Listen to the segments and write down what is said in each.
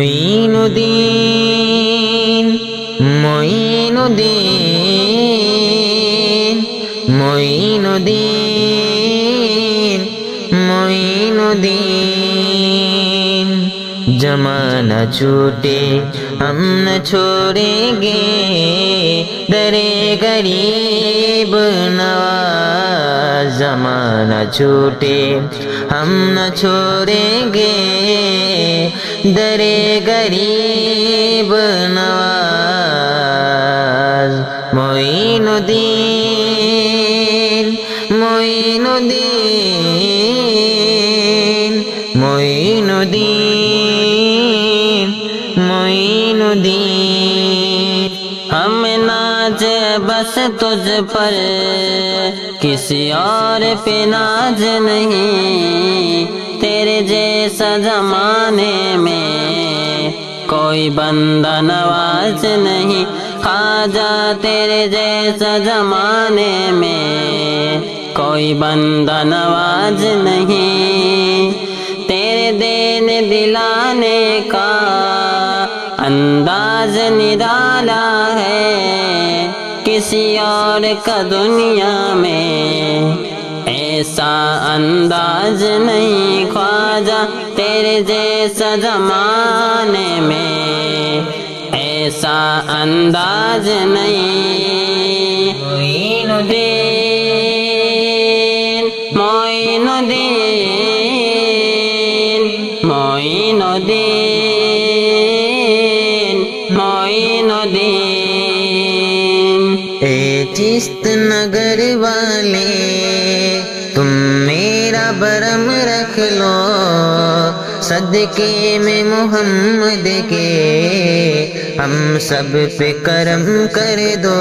معین الدین معین الدین معین الدین معین الدین زمانہ چھوٹے ہم نہ چھوڑیں گے درے غریب نواز زمانہ چھوٹے ہم نہ چھوڑیں گے درے غریب نواز معین الدین معین الدین معین الدین معین الدین ہم ناز بس تجھ پر کسی اور پہ ناز نہیں تیرے جیسا زمانے میں کوئی بندہ نواز نہیں خواجہ تیرے جیسا زمانے میں کوئی بندہ نواز نہیں تیرے دین دلانے کا انداز نرالا ہے کسی اور کا دنیا میں ایسا انداز نہیں خواجہ تیرے جیسا زمانے میں ایسا انداز نہیں معین الدین معین الدین معین الدین معین الدین اے چشت نگر والے تم میرا برم رکھ لو صدقے میں محمد کے ہم سب پہ کرم کر دو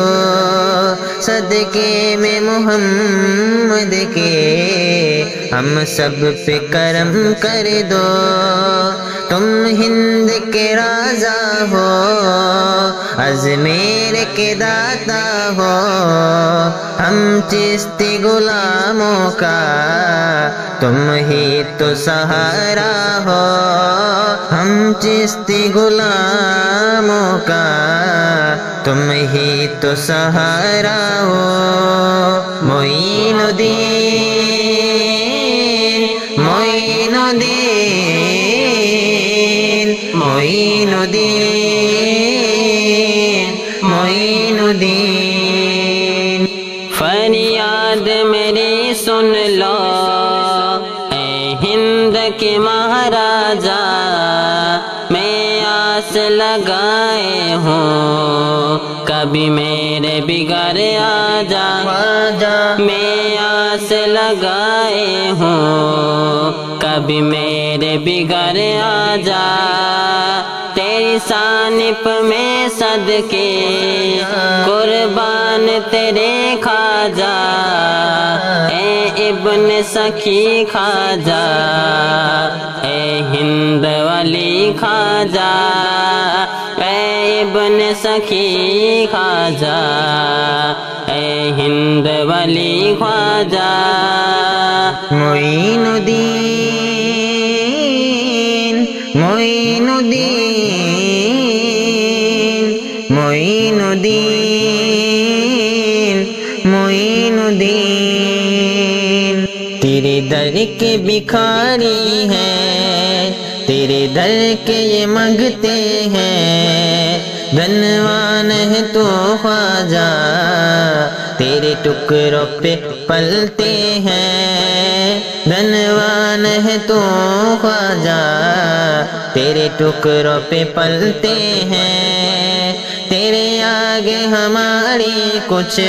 صدقے میں محمد کے ہم سب پہ کرم کر دو تم ہند کے راجا ہو اجمیر کے داتا ہو ہم چشتی غلاموں کا تم ہی تو سہارا ہو ہم چشتی غلاموں کا تم ہی تو سہارا ہو معین الدین معین الدین معین الدین معین الدین فریاد میری سن لو اے ہند کے مہاراجا میں آس لگائے ہوں کبھی میرے بگڑ آ جا میں آس لگائے ہوں کبھی میرے بگڑ آ جا تیری سانپ میں صدقے قربان تیرے خواجہ اے ابن سخی خواجہ اے ہند والی خواجہ اے ابن سخی خواجہ اے ہند والی خواجہ معین الدین معین الدین معین الدین معین الدین تیرے در کے بھکاری ہیں تیرے در کے یہ منگتے ہیں دھنوان ہے تو خواجہ تیرے ٹکڑوں پہ پلتے ہیں دھنوان ہے تو خواجہ تیرے ٹکڑوں پہ پلتے ہیں تیرے آگے ہماری کچھ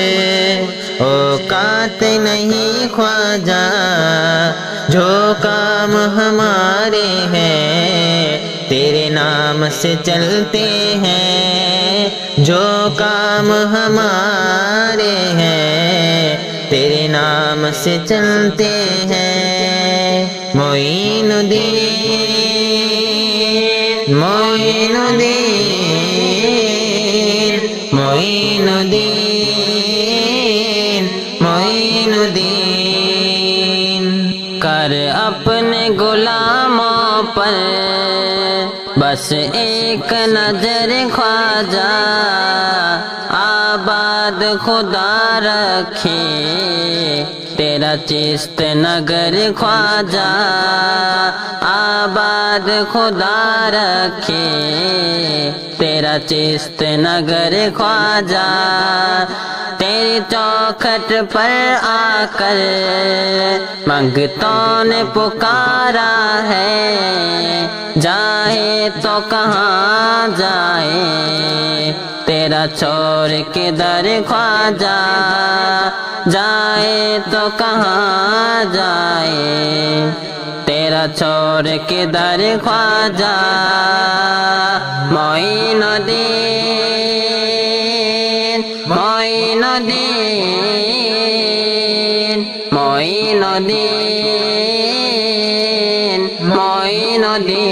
اوقات نہیں خواجہ جو کام ہمارے ہیں تیرے نام سے چلتے ہیں جو کام ہمارے ہیں تیرے نام سے چلتے ہیں معین الدین معین الدین معین الدین معین الدین کر اپنے غلاموں پر بس ایک نظر خواجہ آباد خدا رکھے تیرا چشت نگر خواجہ آباد خدا رکھے تیرا چشت نگر خواجہ تیری چوکھٹ پر آ کر منگتوں نے پکارا ہے جائے تو کہاں جائے تیرا چھوڑ کے در خواجہ جائے تو کہاں جائے تیرا چھوڑ کے در خواجہ معین الدین معین الدین معین الدین معین الدین